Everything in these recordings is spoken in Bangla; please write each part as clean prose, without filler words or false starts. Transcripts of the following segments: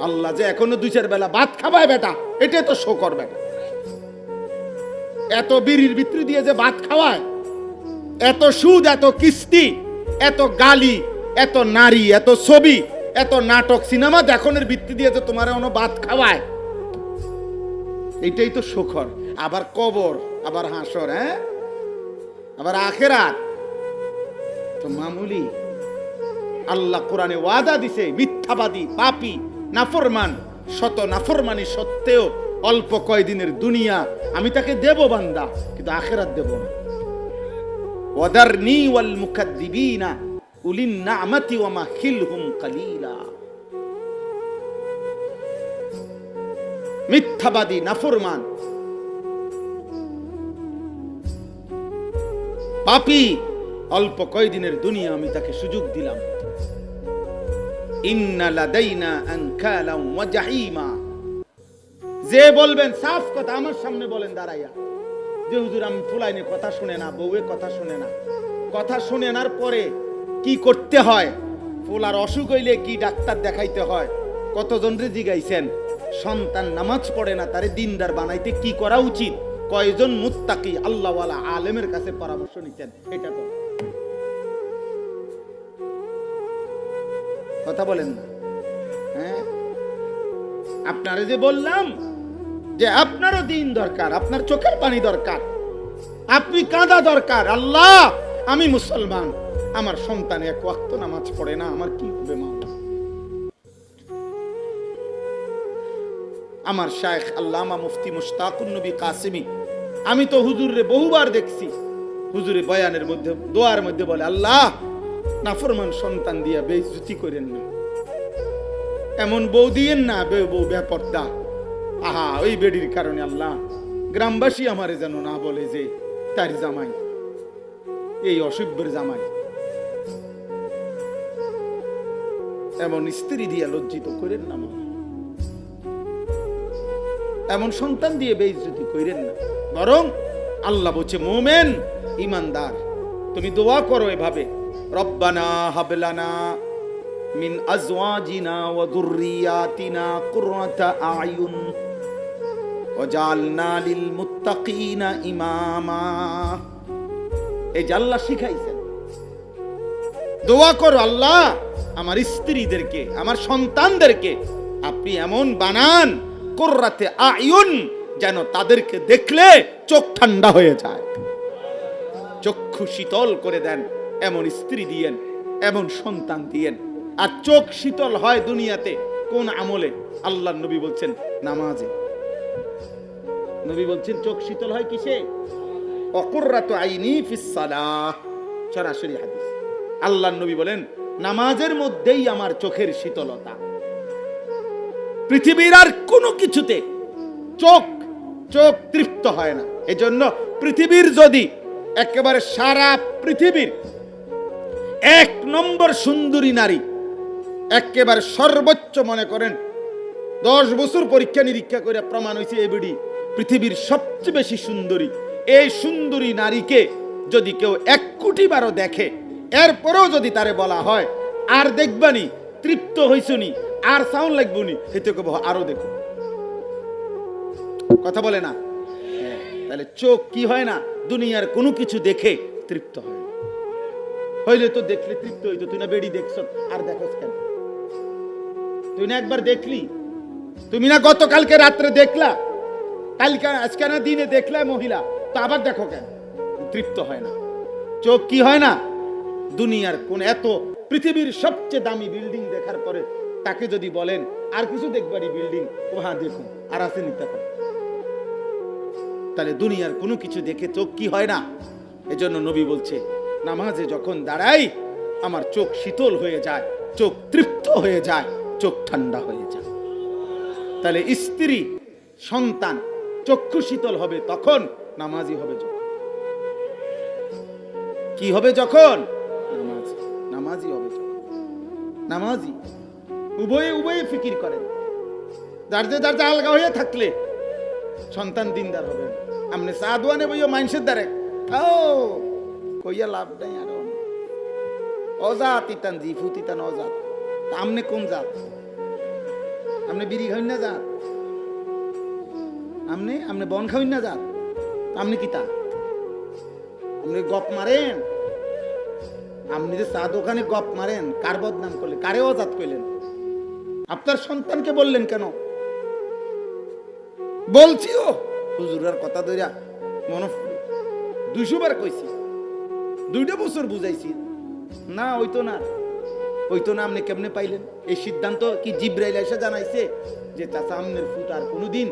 আল্লাহ যে এখনো 2-4 বেলা ভাত খাবায় বেটা, এটাই তো শোকর বেটা। এত বিড়ির ভিতরে দিয়ে যে ভাত খাওয়ায়, এত সুদ, এত কিস্তি, এত গালি, এত নারী, এত ছবি, এত নাটক সিনেমা দেখানোর ভিত্তি দিয়ে যে তোমার অন্য ভাত খাওয়ায়, এইটাই তো শোকর। আবার কবর, আবার হাসর, হ্যাঁ, আবার আখেরাত তো মামুলি। আল্লাহ কোরআনে ওয়াদা দিছে, মিথ্যাবাদী, পাপী, নাফরমান, শত নাফরমানি সত্ত্বেও অল্প কয়দিনের দুনিয়া আমি তাকে দেব বান্দা, কিন্তু আখেরাত দেব না। ওয়াদারনি ওয়াল মুকাদ্দিবিনা উলিন নি'মাতি ওয়া মাহিলহুম কালিলা। মিথ্যাবাদী, নাফরমান, পাপী, অল্প কয়দিনের দুনিয়া আমি তাকে সুযোগ দিলাম। ইন্না লাদাইনা আনকালা ওয়া জাহিমা। যে বলবেন সাফ কথা আমার সামনে বলেন দাঁড়াইয়া যে হুজুর আমি ফুলাইনে কথা শুনে না, বউয়ে কথা শুনে না, কথা শুনে নার পরে কি করতে হয়, ফুলার অসুখ হইলে কি ডাক্তার দেখাইতে হয়, কতজন রে জিগাইছেন, সন্তান নামাজ পড়ে না তারে দিনদার বানাইতে কি করা উচিত, কয়জন মুত্তাকি আল্লাহওয়ালা আলেমের কাছে পরামর্শ নিতেন, এটা তো কথা বলেন না। হ্যাঁ, আপনারা যে বললাম যে আপনারও দিন দরকার, আপনার চোখের পানি দরকার, আপনি কাঁদা দরকার, আল্লাহ আমি মুসলমান, আমার সন্তান এক ওয়াক্ত নামাজ পড়ে না, আমার কি হবে মা। আমার শায়েখ আল্লামা মুফতি মুশতাকুন নবী কাসেমি, আমি তো হুজুরে বহুবার দেখছি, হুজুরে বয়ানের মধ্যে দোয়ার মধ্যে বলে, আল্লাহ নাফরমান সন্তান দিয়া বেইজ্জতি করেন না, এমন বউ দিয়েন না বউ বেপর্দা, আহা ওই বেডির কারণে আল্লাহ গ্রামবাসী আমারে যেন না বলে যে তার জামাই এই অসভ্যের জামাই। এমন স্ত্রী দিয়া লজ্জিত করেন না, এমন সন্তান দিয়ে বেইজ্জতি করেন না, বরং আল্লাহ বলছে মুমিন ঈমানদার তুমি দোয়া করো এভাবে, রব্বানা হাবলানা মিন আজওয়াজিনা ওয়া যুররিয়াতিনা কুররাতা আয়ুন ওয়াজআলনা লিল মুত্তাকিনা ইমামা। এই যে আল্লাহ শিখাইছেন দোয়া করো, আল্লাহ আমার স্ত্রীদেরকে, আমার সন্তানদেরকে আপনি এমন বানান, কুররাতে আয়ুন, যেন তাদেরকে দেখলে চোখ ঠান্ডা হয়ে যায়, চক্ষু শীতল করে দেন, এমন স্ত্রী দিয়েন, এমন সন্তান দিয়েন। আর চোখ শীতল হয় দুনিয়াতে কোন আমলে? আল্লাহর নবী বলছেন নামাজে। নবী বলছেন চোখ শীতল হয় কিসে? অকুররাতু আইনি ফিস সালাহ, সরাসরি হাদিস। আল্লাহর নবী বলেন নামাজের মধ্যেই আমার চোখের শীতলতা। পৃথিবীর আর কোনো কিছুতে চোখ তৃপ্ত হয় না। এজন্য পৃথিবীর যদি একেবারে সারা পৃথিবীর 1 নম্বর সুন্দরী নারী, একেবারে সর্বোচ্চ মনে করেন 10 বছর পরীক্ষা নিরীক্ষা করে প্রমাণ হয়েছে এবিডি পৃথিবীর সবচেয়ে বেশি সুন্দরী, এই সুন্দরী নারীকে যদি কেউ 1 কোটি বারও দেখে, এরপরেও যদি তারে বলা হয় আর দেখবানি, তৃপ্ত হইছনি, আর সাউন্ড লাগবনি, হেতে কব আরো দেখো, কথা বলে না? তাহলে চোখ কি হয় না? দুনিয়ার কোনো কিছু দেখে তৃপ্ত হয় না। হইলে তো দেখলে তৃপ্ত হইতো। তুই না বেড়ি দেখছ, আর দেখছ কেন? তুই না একবার দেখলি? তুমি না গতকালকে রাত্রে দেখলা, কালকে আজকে না দিনে দেখলা মহিলা, তো আবার দেখো কেন? তৃপ্ত হয় না। চোখ কি হয় না? দুনিয়ার কোন এত পৃথিবীর সবচেয়ে দামি বিল্ডিং দেখার পরে তাকে যদি বলেন আর কিছু দেখবারই বিল্ডিং, ও হ্যাঁ দেখুন, আর আছে নিতে পারে। তাহলে দুনিয়ার কোনো কিছু দেখে চোখ কি হয় না? এজন্য নবী বলছে নামাজে যখন দাঁড়াই আমার চোখ শীতল হয়ে যায়, চোখ তৃপ্ত হয়ে যায়, চোখ ঠান্ডা হয়ে যায়। তাহলে স্ত্রী, সন্তান চক্ষু শীতল হবে তখন, নামাজি হবে যখন। কি হবে যখন? নামাজি হবে যখন। নামাজি উভয়ে ফিকির করেন। যার যে আলগা হয়ে থাকলে সন্তান দিনদার হবে। আপনি সাদওয়ানে বইও মানুষের দ্বারে কইয়া লাভ নাই। আর অজাত ইতান জিফুত ইতান অজাত, আমনে কোন জাত? আপনি বিড়ি খাইন না যান, আপনি বন খাইন না যান, আপনি কি তা আপনি গপ মারেন? আপনি যে চা দোকানে গপ মারেন, কার বদনাম করলেন, কারে অজাত করলেন? আপনার সন্তানকে বললেন কেন? বলছিও হুজুরের কথা ধরিয়া মনে 200 বার কইছি, 2টা বছর বুঝাইছি, না হইতো না, হইতো না। আপনি কেমনে পাইলেন এই সিদ্ধান্ত? কি জিব্রাইল এসে জানাইছে যে চাচা আমনের ফুট আর কোনোদিন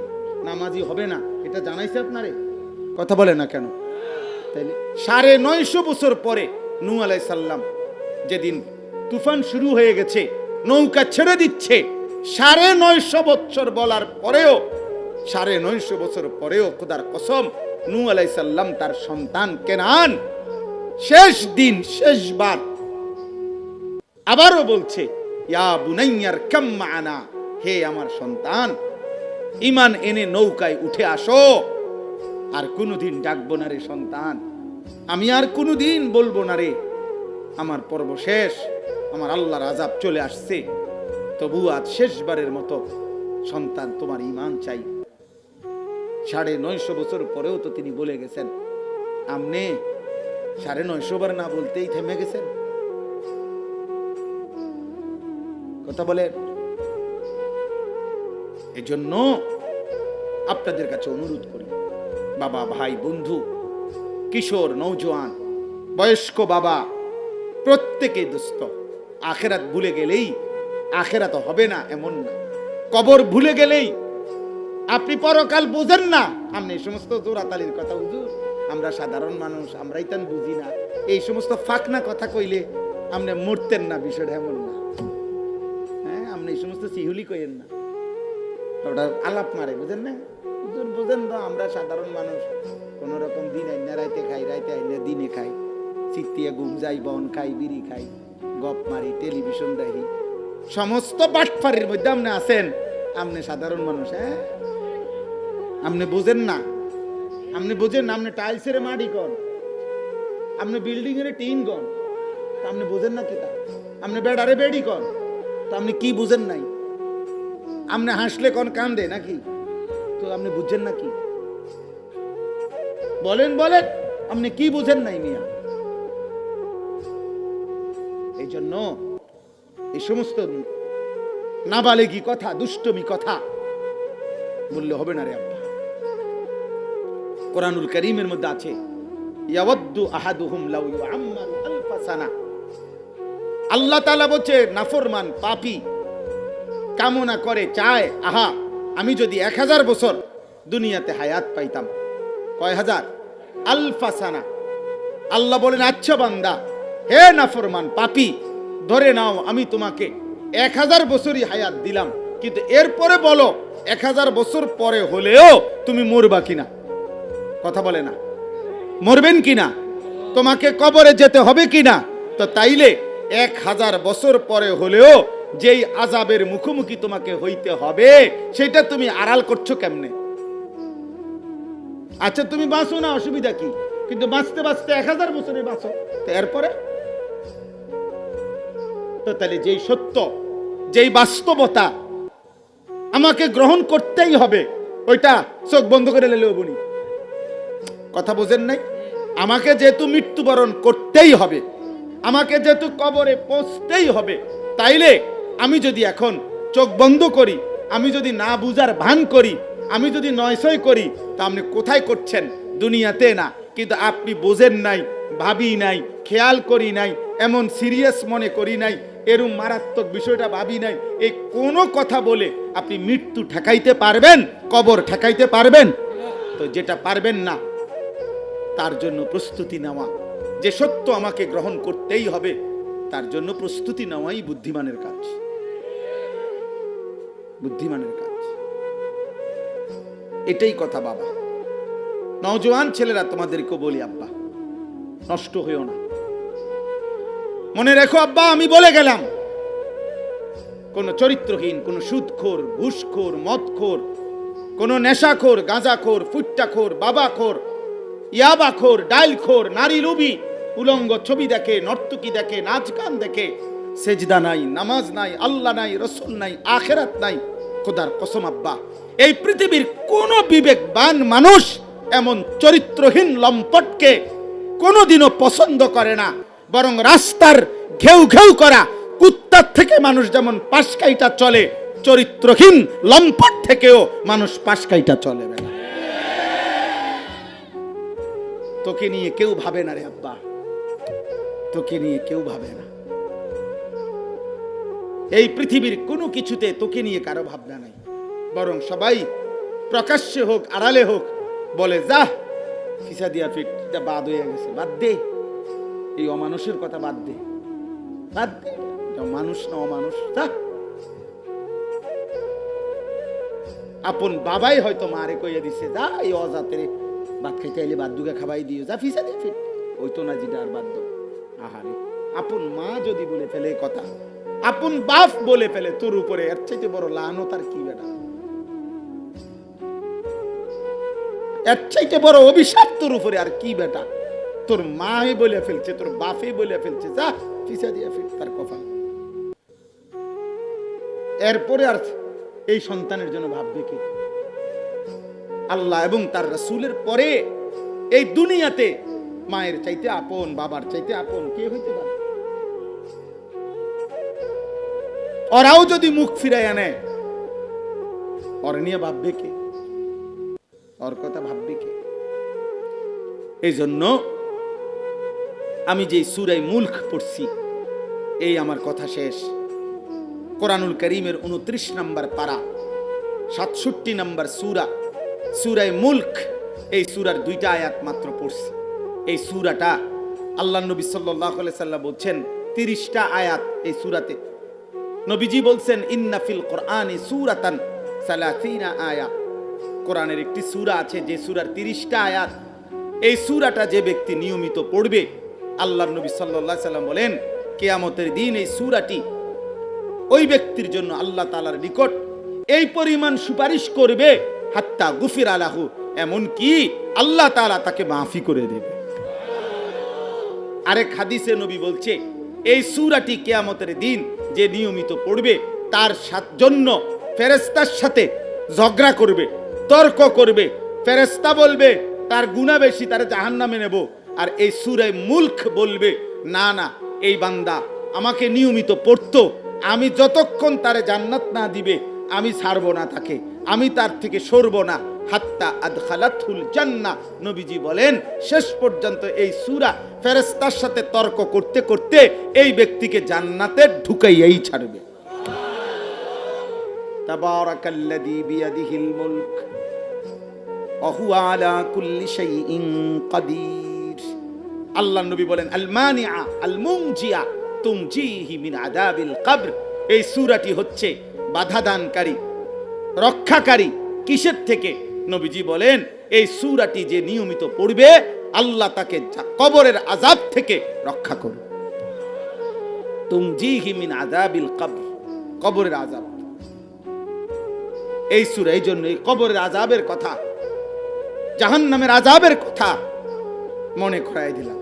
নামাজি হবে না? এটা জানাইছে আপনারে? কথা বলে না কেন? তাইলে 950 বছর পরে নূহ আলাইহিস সালাম যেদিন তুফান শুরু হয়ে গেছে, নৌকা ছেড়ে দিচ্ছে, 950 বছর বলার পরেও, 950 বছর পরেও খোদার কসম নূহ আলাইহিস সালাম তার সন্তান কেনান শেষ দিন শেষবার আবারও বলছে, ইয়া বুনাইয়ার কাম মা'ানা, হে আমার সন্তান, ঈমান এনে নৌকায় উঠে আসো। আর কোনোদিন ডাকবো না রে সন্তান, আমি আর কোনোদিন বলবো না রে আমার পর্ব শেষ, আমার আল্লাহর আযাব চলে আসছে, তবু আজ শেষবারের মতো সন্তান তোমার ঈমান চাই। 950 বছর পরেও তো তিনি বলে গেছেন, আপনি 950 বার না বলতেই থেমে গেছেন। কথা বলে। এজন্য আপনাদের কাছে অনুরোধ করি, বাবা, ভাই, বন্ধু, কিশোর, নওজোয়ান, বয়স্ক বাবা, প্রত্যেকেই দোস্ত, আখেরাত ভুলে গেলেই আখেরাত হবে না এমন না, কবর ভুলে গেলেই আপনি পরকাল বুঝেন না। আপনি এই সমস্ত জোরাতালির কথা, হুজুর আমরা সাধারণ মানুষ, আমরাই তান বুঝি না, এই সমস্ত ফাকনা কথা কইলে আপনি মরতেন না, বিষয়টা এমন না। হ্যাঁ, আপনি এই সমস্ত চিহুলি কইেন না, ওটা আলাপ মারে, বুঝেন না? হুজুর বুঝেন তো, আমরা সাধারণ মানুষ, কোন রকম দিন আইনা রাইতে খাই, রাইতে আইনা দিনে খাই, চিত্তিয়া ঘুম যাই, বন খাই, বিড়ি খাই, গপ মারি, টেলিভিশন দেখি, সমস্ত বাটফারির মধ্যে আপনি আছেন, আপনি সাধারণ মানুষ। হ্যাঁ, আপনি বুঝেন না, আপনি বুঝেন না, আপনি টাইলসের মাটি কন, আপনি বিল্ডিং এর টিন কন, আপনি বুঝেন না কি তা? আপনি বেড়ারে বেড়ি কন, তো আপনি কি বুঝেন নাই? আপনি হাসলে কোন কান্দে নাকি? তো আপনি বুঝছেন নাকি? বলেন বলেন, আপনি কি বুঝেন নাই মিয়া? এই জন্য এই সমস্ত নাবালেগি কথা, দুষ্টমি কথা বললে হবে না রে আব্বা। কোরআনুল কারীমের মধ্যে আছে, ইয়াওয়াদ্দু আহাদুহুম লাউ ইউআম্মারু আলফা সানা। আল্লাহ তাআলা বলছে, নাফরমান পাপী কামনা করে, চায়, আহা আমি যদি 1000 বছর দুনিয়াতে হায়াত পাইতাম। কয় হাজার? আলফা সানা। আল্লাহ বলেন, আচ্ছা বান্দা, হে নাফরমান পাপী, ধরে নাও আমি তোমাকে 1000 বছরই হায়াত দিলাম, কিন্তু এরপরে বলো 1000 বছর পরে হলেও তুমি মরবা কিনা? কথা বলে না, মরবেন কিনা? তোমাকে কবরে যেতে হবে কিনা? তো তাইলে 1000 বছর পরে হলেও যেই আযাবের মুখোমুখি তোমাকে হইতে হবে, সেটা তুমি আড়াল করছো কেমনে? আচ্ছা তুমি বাঁচো না, অসুবিধা কি? কিন্তু বাঁচতে বাঁচতে 1000 বছরে বাঁচো, তো এরপরে তো তাহলে যেই সত্য, যেই বাস্তবতা আমাকে গ্রহণ করতেই হবে, ওইটা চোখ বন্ধ করে লেলেও বলি। কথা বোঝেন নাই? আমাকে যেহেতু মৃত্যুবরণ করতেই হবে, আমাকে যেহেতু কবরে পৌঁছতেই হবে, তাইলে আমি যদি এখন চোখ বন্ধ করি, আমি যদি না বুঝার ভান করি, আমি যদি নয়সই করি, তা আপনি কোথায় করছেন? দুনিয়াতে না। কিন্তু আপনি বোঝেন নাই, ভাবি নাই, খেয়াল করি নাই, এমন সিরিয়াস মনে করি নাই, এরম মারাত্মক বিষয়টা ভাবি নাই, এই কোনো কথা বলে আপনি মৃত্যু ঠেকাইতে পারবেন? কবর ঠেকাইতে পারবেন? তো যেটা পারবেন না, তার জন্য প্রস্তুতি নেওয়া, যে সত্য আমাকে গ্রহণ করতেই হবে, তার জন্য প্রস্তুতি নেওয়াই বুদ্ধিমানের কাজ। বুদ্ধিমানের কাজ এটাই কথা। বাবা, নওজোয়ান ছেলেরা, তোমাদেরকে বলি, আব্বা নষ্ট হইও না, মনে রেখো আব্বা, আমি বলে গেলাম, কোন চরিত্রহীন, কোন সুদখোর, ঘুষখোর, মদখোর, কোন নেশাখোর, গাঁজাখোর, ফুট্টাখোর, বাবাখোর, ইয়াবাখোর, ডাইলখোর, নারী লোভী, উলঙ্গ ছবি দেখে, নর্তকী দেখে, নাচ গান দেখে, সেজদা নাই, নামাজ নাই, আল্লাহ নাই, রসুল নাই, আখেরাত নাই, খোদার কসম আব্বা, এই পৃথিবীর কোন বিবেকবান মানুষ এমন চরিত্রহীন লম্পটকে কোনোদিনও পছন্দ করে না। বরং রাস্তার ঘেউ ঘেউ করা কুত্তার থেকে মানুষ যেমন পাশ কাইটা চলে, চরিত্রহীন লম্পট থেকেও মানুষ পাশ কাইটা চলে না। তোকে নিয়ে কেউ ভাবে না রে আব্বা, তোকে নিয়ে কেউ ভাবে না। এই পৃথিবীর কোনো কিছুতে তোকে নিয়ে কারো ভাবনা নাই। বরং সবাই প্রকাশ্যে হোক আড়ালে হোক বলে, যা ফিসা দিয়া ফিট বাদ হয়ে গেছে, বাদ দে, এই অমানুষের কথা বাদ দে, বাদ দে, মানুষ না অমানুষ। যা, আপন বাবাই হয়তো মারে কইয়া দিছে, যা এই অজাতের ভাত খাইতে আইলে বাদ দুগা খাবাই দিও, যা ফিসা দিয়ে ফিট, ওই তো না জিডা আর বাদ দাও। আহারে, আপন মা যদি বলে ফেলে কথা, আপন বাপ বলে ফেলে তোর উপরে, এর চাইতে বড় লানত আর কি বেটা, এর চাইতে বড় অভিশাপ তোর উপরে আর কি বেটা। তোর মাই বলে ফেলছে, তোর বাপে বলে ফেলছে, যা ফিসা দিয়ে ফিট তার কপাল। এরপরে আর এই সন্তানের জন্য ভাববে কে? আল্লাহ এবং তার রাসূলের পরে এই দুনিয়াতে মায়ের চাইতে আপন, বাবার চাইতে আপন কে হইতে পারে? ওরাও যদি মুখ ফিরাইয়া নেয়, ওর নিয়ে ভাববে কে? ওর কথা ভাববে কে? এই জন্য আমি যে সূরা মুলক পড়ছি, এই আমার কথা শেষ। কোরআনুল কারীমের 29 নম্বর পারা, 67 নম্বর সূরা, সূরা মুলক। এই সূরার 2টা আয়াত মাত্র পড়ছি। এই সূরাটা আল্লাহর নবী সাল্লাল্লাহু আলাইহি সাল্লাম বলছেন 30টা আয়াত এই সূরাতে। নবীজি বলছেন, ইন্না ফিল কোরআনি সূরাতান 30 আয়াত। কোরআনের একটি সূরা আছে যে সূরার 30টা আয়াত। এই সূরাটা যে ব্যক্তি নিয়মিত পড়বে, আল্লাহর নবী সাল্লাল্লাহু আলাইহি সাল্লাম বলেন, কিয়ামতের দিন এই সূরাটি ওই ব্যক্তির জন্য আল্লাহ তাআলার নিকট এই পরিমাণ সুপারিশ করবে, হাত্তা গুফিরা লাহু, এমন কি আল্লাহ তাআলা তাকে মাফি করে দেবে। আরেক হাদিসে নবী বলছে, এই সূরাটি কিয়ামতের দিন যে নিয়মিত পড়বে, তার জন্য ফেরেশতার সাথে ঝগড়া করবে, তর্ক করবে। ফেরেশতা বলবে তার গুনাহ বেশি, তার জাহান্নামে নেব। আর এই সূরা মুলক বলবে, না না, এই বান্দা আমাকে নিয়মিত পড়তো, আমি যতক্ষণ তারে জান্নাত না দিবে আমি ছাড়ব না তাকে, আমি তার থেকে সরব না, হাত্তা আদখালাতুল জান্নাহ। নবীজি বলেন, শেষ পর্যন্ত এই সূরা ফেরেশতার সাথে তর্ক করতে করতে এই ব্যক্তিকে জান্নাতে ঢুকাইয়াই ছাড়বে। তাবারাকাল্লাযী বিয়াদিহিল মুলক ওয়া হুয়া আলা কুল্লি শাইইন কাদির। আল্লাহর নবী বলেন, আল মানিআ আল মুনজিয়া তুমজিহি মিন আযাবিল কবর। এই সূরাটি হচ্ছে বাধাদানকারী, রক্ষাকারী। কিসের থেকে? নবীজি বলেন, এই সূরাটি যে নিয়মিত পড়বে, আল্লাহ তাকে কবরের আযাব থেকে রক্ষা করবে। তুমজিহি মিন আযাবিল কবর, কবরের আযাব। এই সূরা, এই জন্য এই কবরের আযাবের কথা, জাহান্নামের আযাবের কথা মনে করাই দিলাম।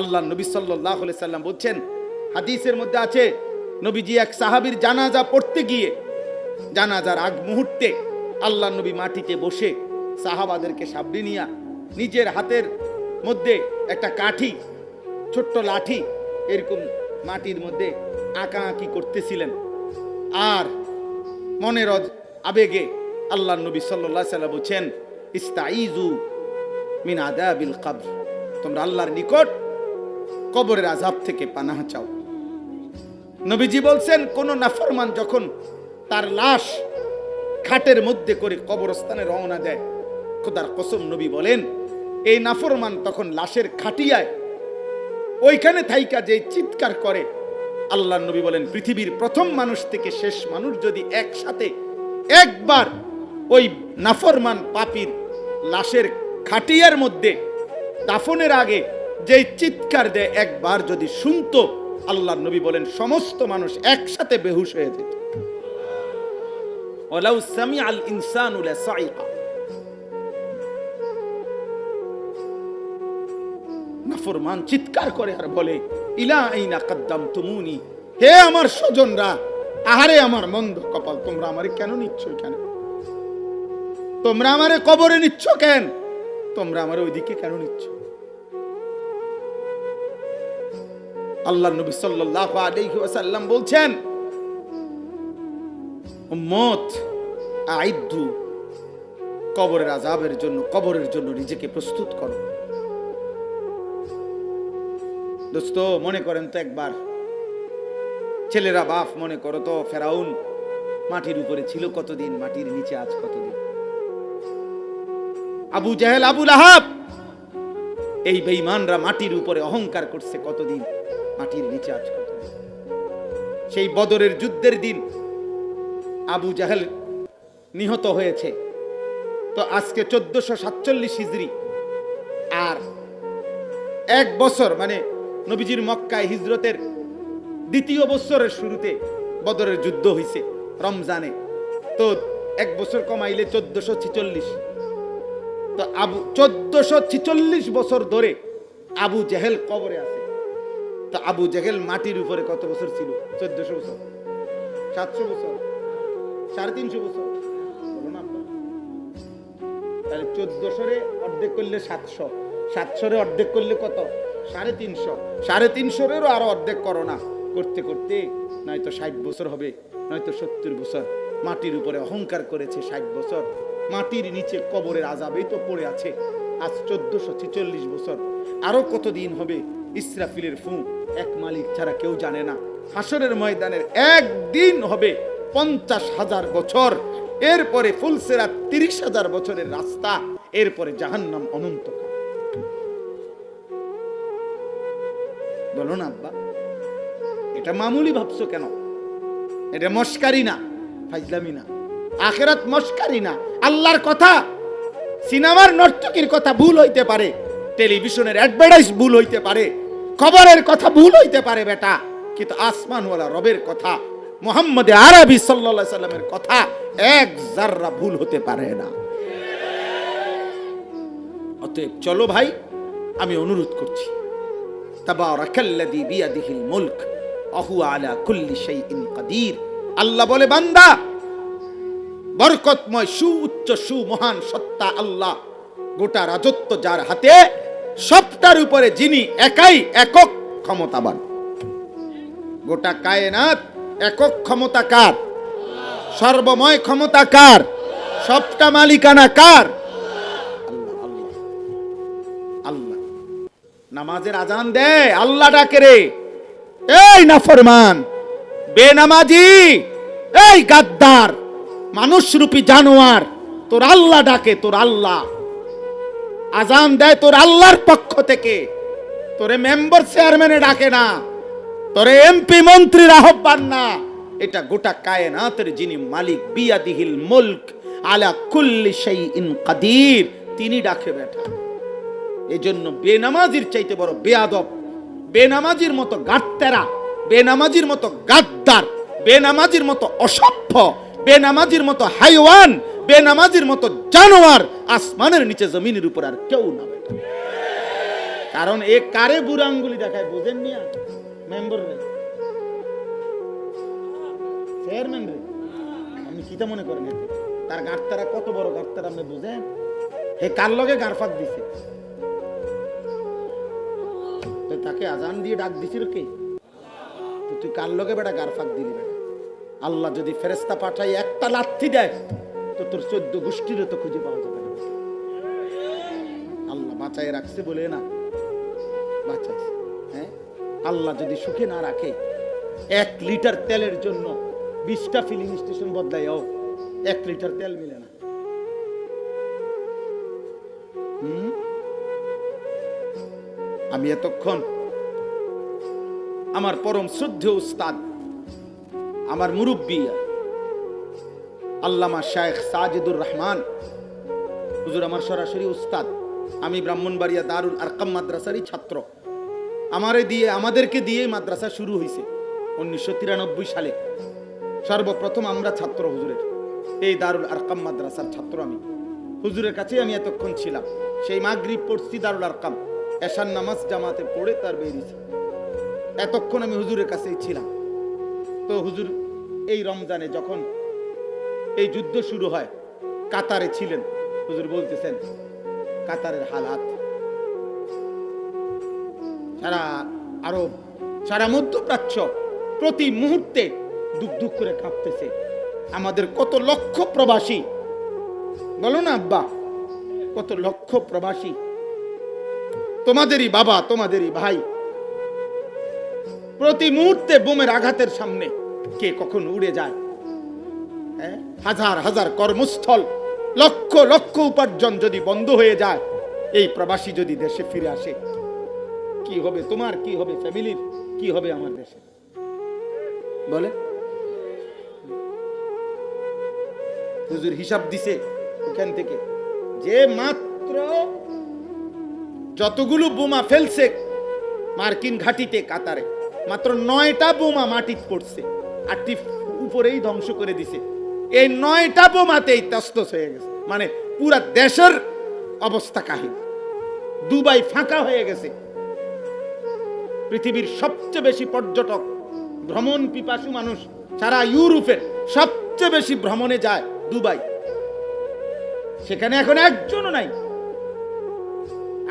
আল্লাহ নবী সাল্লাল্লাহু আলাইহি সাল্লাম বলছেন, হাদিসের মধ্যে আছে, নবীজি এক সাহাবীর জানাজা পড়তে গিয়ে জানাজার আগ মুহূর্তে আল্লাহ নবী মাটিতে বসে সাহাবাদেরকে সাবরি নিয়া নিজের হাতের মধ্যে একটা কাঠি, ছোট্ট লাঠি, এরকম মাটির মধ্যে আঁকা আঁকি করতেছিলেন। আর মনের আবেগে আল্লাহ নবী সাল্লাল্লাহু আলাইহি সাল্লাম বলছেন, ইস্তাইযু মিন আযাবিল কবর, তোমরা আল্লাহর নিকট কবরের আযাব থেকে পানাহ চাও। নবীজি বলছেন, কোন নাফরমান যখন তার লাশ খাটের মধ্যে করে কবরস্থানে রওনা দেয়, খোদার কসম নবী বলেন, এই নাফরমান তখন লাশের খাটিয়ায় ওইখানে থাইকা যে চিৎকার করে, আল্লাহর নবী বলেন, পৃথিবীর প্রথম মানুষ থেকে শেষ মানুষ যদি একসাথে একবার ওই নাফরমান পাপীর লাশের খাটিয়ার মধ্যে দাফনের আগে যে চিৎকার দেয়, একবার যদি শুনতো, আল্লাহর নবী বলেন সমস্ত মানুষ একসাথে বেহুশ হয়ে যেত। ওয়ালাউ সামিআল ইনসানু লাসাইকা। নাফরমান চিৎকার করে আর বলে, ইলা আইনা কদ্দামতুমুনি, হে আমার স্বজনরা, আহারে আমার মন্দ কপাল, তোমরা আমারে কেন নিচ্ছ এখানে? তোমরা আমারে কবরে নিচ্ছ কেন? তোমরা আমারে ওইদিকে কেন নিচ্ছ? আল্লাহর নবী সাল্লাল্লাহু আলাইহি ওয়াসাল্লাম বলছেন, উম্মত আইদ্দু, কবরের আযাবের জন্য, কবরের জন্য নিজেকে প্রস্তুত করো। দোস্ত, মনে করেন তো একবার, ছেলেরা বাপ, মনে করো তো ফেরাউন মাটির উপরে ছিল কতদিন, মাটির নিচে আজ কতদিন। আবু জাহেল, আবু লাহাব, এই বেঈমানরা মাটির উপরে অহংকার করছে কতদিন, মাটির নিচে আজ কতদিন। সেই বদরের যুদ্ধের দিন আবু জাহেল নিহত হয়েছে, তো আজকে 1447 হিজরি, আর এক বছর মানে নবীজির মক্কায় হিজরতের দ্বিতীয় বছরের শুরুতে বদরের যুদ্ধ হয়েছে রমজানে, তো এক বছর কমাইলে 1446। তো 1446 বছর ধরে আবু জেহেল কবরে আছে। তো আবু জেহেল মাটির উপরে কত বছর ছিল? 1400 বছর, 700 বছর, 350 বছর, বলো না? তাহলে 1400 অর্ধেক করলে 700, 700 অর্ধেক করলে কত? 350, 350 আরো অর্ধেক করো না, করতে করতে নয়তো 60 বছর হবে, নয়তো 70 বছর। মাটির উপরে অহংকার করেছে 60 বছর, মাটির নিচে কবরের আযাবেই তো পড়ে আছে আজ 1446 বছর। আরো কতদিন হবে? ইসরাফিলের ফু এক মালিক ছাড়া কেউ জানে না। হাসরের ময়দানের একদিন হবে 50,000 বছর, এরপরে ফুলসিরাত 30,000 বছরের রাস্তা, এরপরে জাহান্নাম অনন্তকাল। বলো না আব্বা, এটা মামুলি ভাবছো কেন? এটা মস্কারি না, ফাজলামি না, আখিরাত মস্কারি না। আল্লাহর কথা, সিনেমার নর্তকীর কথা ভুল হইতে পারে, টেলিভিশনের অ্যাডভার্টাইজ ভুল হইতে পারে, খবরের কথা ভুল হইতে পারে বেটা, কিন্তু আসমানওয়ালা রবের কথা, মুহাম্মদ আরবি সাল্লাল্লাহু আলাইহি সাল্লামের কথা এক যাররা ভুল হতে পারে না। অতএব চলো ভাই, আমি অনুরোধ করছি, তাবারাকাল্লাযী বিয়াদিহিল মুলক ওয়া হুয়া আলা কুল্লি শাইইন কাদির। আল্লাহ বলে, বান্দা, বরকতময় সুউচ্চ সুমহান সত্তা আল্লাহ, গোটা রাজত্ব যার হাতে, সবটার উপরে যিনি একাই একক ক্ষমতাবান। গোটা কায়নাত একক ক্ষমতাকার, সর্বময় ক্ষমতাকার, সবটা মালিকানা কার? আল্লাহ। আল্লাহ আল্লাহ। নামাজের আজান দেয়, আল্লাহ ডাকে রে, এই নাফরমান, বেনামাজি, এই গাদ্দার, মানুষরূপী জানোয়ার, তোর আল্লাহ ডাকে, তোর আল্লাহ আজান দেয় তোর আল্লাহর পক্ষ থেকে। তোরে মেম্বার চেয়ারম্যানে ডাকে না, তোরে এমপি মন্ত্রীর আহ্বান না, এটা গোটা কায়নাতের যিনি মালিক, বিয়াদিহিল মুলক আলা কুল্লি শাইইন কাদির, তিনি ডাকে বেটা। এজন্য বেনামাজির চাইতে বড় বেয়াদব, বেনামাজির মতো গাত্তেরা, বেনামাজির মতো গাদ্দার, বেনামাজির মতো অসভ্য, বেনামাজির মতো হাইওয়ান, বেনামাজির মতো জানোয়ার আসমানের নিচে জমিনের উপর আর কেউ না বেটা। কারণ এ কারে বুড়া আঙ্গুলি দেখায় বুঝেন নিয়া? মেম্বার রে, চেয়ারম্যান রে, আপনি কিতা মনে করেন? তার গাঁটতারা কত বড় গাঁটতারা আপনি বুঝেন? হে কার লগে গারফাক দিছে? তাকে আজান দিয়ে ডাক দিছিল কে? তুই কার লগে বেটা গারফাক দিলি বেটা? আল্লাহ যদি ফেরেশতা পাঠাই একটা লাথি দেয় তো তোর 14 গোষ্ঠীরও তো খুঁজে পাওয়া যাবে না। আল্লাহ বাঁচায় রাখছে বলে না, বাঁচাইছে। হ্যাঁ, আল্লাহ যদি সুখে না রাখে, 1 লিটার তেলের জন্য 20টা ফিলিং স্টেশন বদলাইও 1 লিটার তেল মিলে না। আমি এতক্ষণ আমার পরম শ্রদ্ধেয় উস্তাদ, আমার মুরব্বী আল্লামা শায়েখ সাজিদুর রহমান হুজুর আমার সরাসরি উস্তাদ। আমি ব্রাহ্মণবাড়িয়া দারুল আরকাম মাদ্রাসারই ছাত্র। আমাদেরকে দিয়ে মাদ্রাসা শুরু হয়েছে 1993 সালে। সর্বপ্রথম আমরা ছাত্র হুজুরের, এই দারুল আরকাম মাদ্রাসার ছাত্র আমি। হুজুরের কাছে আমি এতক্ষণ ছিলাম। সেই মাগরিব পড়ছি দারুল আরকাম, এশার নামাজ জামাতে পড়ে তার বেরিয়েছি। এতক্ষণ আমি হুজুরের কাছেই ছিলাম। তো হুজুর এই রমজানে যখন এই যুদ্ধ শুরু হয়, কাতারে ছিলেন, হুজুর বলতেছেন কাতারের হালাত, সারা আরব, সারা মধ্যপ্রাচ্য প্রতি মুহূর্তে দুঃখ দুঃখ করে কাঁপতেছে। আমাদের কত লক্ষ প্রবাসী, বলো না আব্বা, কত লক্ষ প্রবাসী, তোমাদেরই বাবা, তোমাদেরই ভাই, প্রতি মুহূর্তে বোমের আঘাতের সামনে কে কখন উড়ে যায়। হাজার হাজার কর্মস্থল, লক্ষ লক্ষ উপার্জন যদি বন্ধ হয়ে যায়, এই প্রবাসী যদি দেশে ফিরে আসে, কি হবে তোমার, কি হবে ফ্যামিলির, কি হবে আমার দেশে, বলে? হুজুর হিসাব দিছে ওখান থেকে যে মাত্র যতগুলো বোমা ফেলছে মার্কিন ঘাঁটিতে কাতারে, মাত্র 9টা বোমা মাটিতে পড়ছে, 8টি উপরেই ধ্বংস করে দিছে। এই 9টা বোমাতেই তস্তস হয়ে গেছে, মানে পুরা দেশের অবস্থা কাহিল। দুবাই ফাঁকা হয়ে গেছে। পৃথিবীর সবচেয়ে বেশি পর্যটক, ভ্রমণ পিপাসু মানুষ সারা ইউরোপের সবচেয়ে বেশি ভ্রমণে যায় দুবাই, সেখানে এখন একজনও নাই।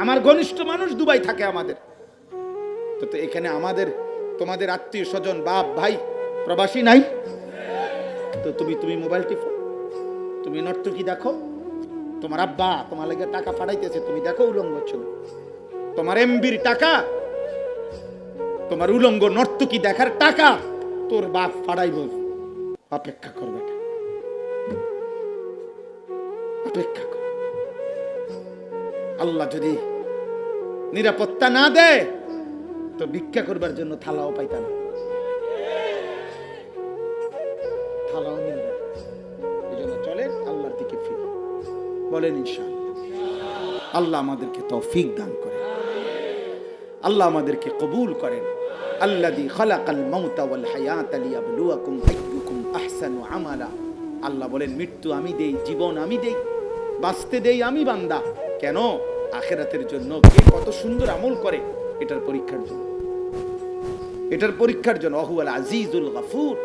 আমার ঘনিষ্ঠ মানুষ দুবাই থাকে আমাদের, তো এখানে আমাদের তোমাদের আত্মীয় স্বজন, বাপ ভাই প্রবাসী নাই। তো তুমি মোবাইল টিপো, তুমি নর্তকী দেখো, তোমার আব্বা তোমার লাগে টাকা পাঠাইতেছে, তুমি দেখো উলঙ্গ ছবি, তোমার এমবির টাকা, তোমার উলঙ্গ নর্তকী দেখার টাকা তোর বাপ পাঠাইব। অপেক্ষা কর বেটা, অপেক্ষা কর। আল্লাহ যদি নিরাপত্তা না দেয় তো ভিক্ষা করবার জন্য থালাও পাইতা না, থালাও মিলবে। এই জন্য চলেন আল্লাহর দিকে ফিরে, বলেন ইনশাআল্লাহ। আল্লাহ আমাদেরকে তৌফিক দান করেন, আল্লাহ আমাদেরকে কবুল করেন। আল্লাযী খালাকাল মাউতা ওয়াল হায়াতা লিয়াবলুয়াকুম আইয়ুকুম আহসানু আমালা। আল্লাহ বলেন মৃত্যু আমি দেই, জীবন আমি দেই, বাঁচতে দেই আমি বান্দা। কেন? আখিরাতের জন্য। কে কত সুন্দর আমল করে এটার পরীক্ষার জন্য, এটার পরীক্ষার জন্য। ওহুয়াল আজিজুল গফুর।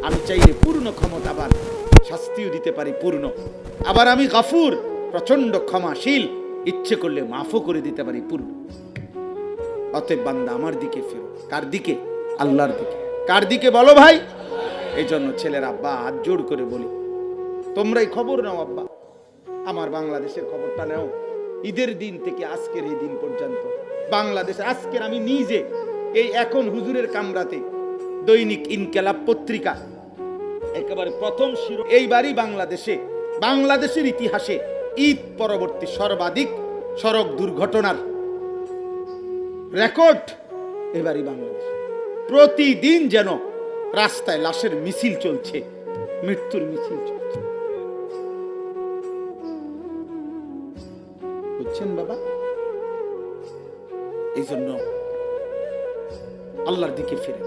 আমি চাইলে পূর্ণ ক্ষমতাবান, শাস্তিও দিতে পারি পূর্ণ। আবার আমি গফুর, প্রচন্ড ক্ষমাশীল, ইচ্ছে করলে মাফও করে দিতে পারি পূর্ণ। অতএব বান্দা আমার দিকে ফেরো। কার দিকে? আল্লাহর দিকে। কার দিকে বলো ভাই? এই জন্য ছেলের আব্বা হাত জোড় করে বলি, তোমরাই খবর নাও আব্বা, আমার বাংলাদেশের খবরটা নাও। ঈদের দিন থেকে আজকের এই দিন পর্যন্ত বাংলাদেশে, আজকের আমি নিজে এই এখন হুজুরের কামরাতে দৈনিক ইনকিলাব পত্রিকা একেবারে প্রথম শিরো, এইবারই বাংলাদেশে, বাংলাদেশের ইতিহাসে ঈদ পরবর্তী সর্বাধিক সড়ক দুর্ঘটনার রেকর্ড এবারই বাংলাদেশ। প্রতিদিন যেন রাস্তায় লাশের মিছিল চলছে, মৃত্যুর মিছিল চলছে। বুঝছেন বাবা? এই জন্য আল্লাহর দিকে ফিরেন,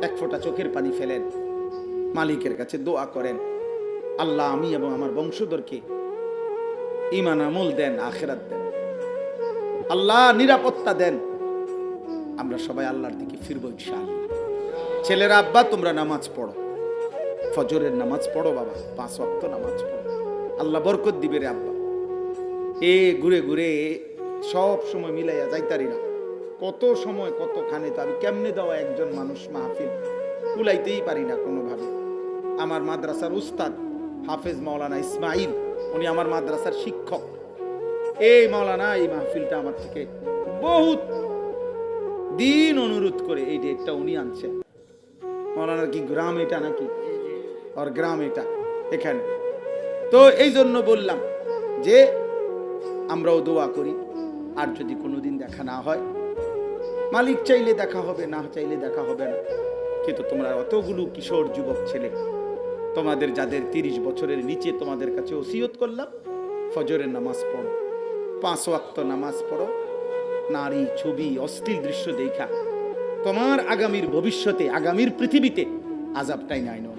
এক ফোঁটা চোখের পানি ফেলেন, মালিকের কাছে দোয়া করেন, আল্লাহ আমি এবং আমার বংশধরকে ঈমান আমল দেন, আখিরাত দেন, আল্লাহ নিরাপত্তা দেন। আমরা সবাই আল্লাহর দিকে ফিরবো ইনশাআল্লাহ। ছেলেরা আব্বা তোমরা নামাজ পড়ো, ফজরের নামাজ পড়ো বাবা, 5 ওয়াক্ত নামাজ পড়ো, আল্লাহ বরকত দিবে রে আব্বা। এ ঘুরে ঘুরে সব সময় মিলাইয়া যাইতারি না, কত সময় কতখানে, তো আমি কেমনে দেওয়া একজন মানুষ মাহফিল কুলাইতেই পারি না কোনোভাবে। আমার মাদ্রাসার উস্তাদ হাফেজ মাওলানা ইসমাইল, উনি আমার মাদ্রাসার শিক্ষক। এই মাওলানা এই মাহফিলটা আমার থেকে বহুত দিন অনুরোধ করে এই ডেটটা উনি আনছেন। মাওলানার কি গ্রাম এটা নাকি? আর গ্রাম এটা এখানে। তো এই জন্য বললাম যে আমরাও দোয়া করি, আর যদি কোনোদিন দেখা না হয়, মালিক চাইলে দেখা হবে, না চাইলে দেখা হবে না। কিন্তু তোমরা অতগুলো কিশোর যুবক ছেলে, তোমাদের যাদের 30 বছরের নিচে, তোমাদের কাছে ওসিয়ত করলাম, ফজরের নামাজ পড়ো, 5 ওয়াক্ত নামাজ পড়ো। নারী ছবি অশ্লীল দৃশ্য দেখা তোমার আগামীর ভবিষ্যতে, আগামীর পৃথিবীতে আযাবটাই নাই না,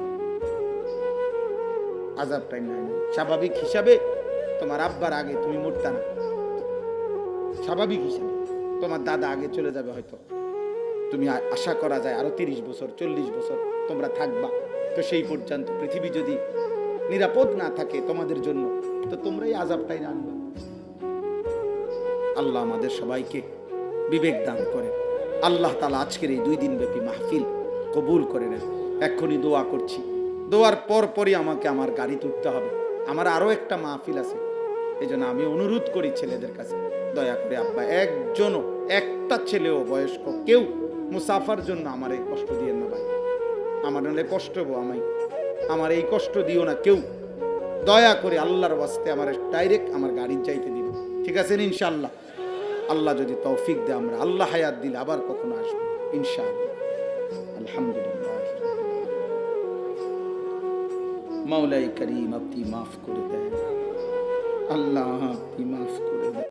আযাবটাই নাই না। স্বাভাবিক হিসাবে তোমার আব্বার আগে তুমি মরতা না, স্বাভাবিক হিসাবে তোমার দাদা আগে চলে যাবে হয়তো, তুমি আশা করা যায় আরো 30 বছর 40 বছর তোমরা থাকবা, তো তো সেই পর্যন্ত পৃথিবী যদি নিরাপদ না থাকে তোমাদের জন্য, তো তোমরাই আযাবটাই আনবে। আল্লাহ আমাদের সবাইকে বিবেক দান করেন। আল্লাহ তাআলা আজকের এই 2 দিন ব্যাপী মাহফিল কবুল করে নেন। এক্ষুনি দোয়া করছি, দোয়ার পরই আমাকে আমার গাড়িতে উঠতে হবে, আমার আরো একটা মাহফিল আছে। এই জন্য আমি অনুরোধ করি ছেলেদের কাছে, দয়া করে আব্বা একজনও, একটা ছেলেও বয়স্ক কেউ মুসাফার জন্য আমার এই কষ্ট দিয়েন না ভাই। আমার নাহলে কষ্ট হবো, আমার এই কষ্ট দিও না কেউ, দয়া করে আল্লাহর ওয়াস্তে আমার ডাইরেক্ট আমার গাড়ির যাইতে দিন, ঠিক আছে ইনশাআল্লাহ? আল্লাহ যদি তৌফিক দেয়, আমরা আল্লাহ হায়াত দিলে আবার কখনো আসবো ইনশাআল্লাহ। আলহামদুলিল্লাহ। মাওলাই করিম আপনি মাফ করে দেন, আল্লাহ আপনি মাফ করে দেন।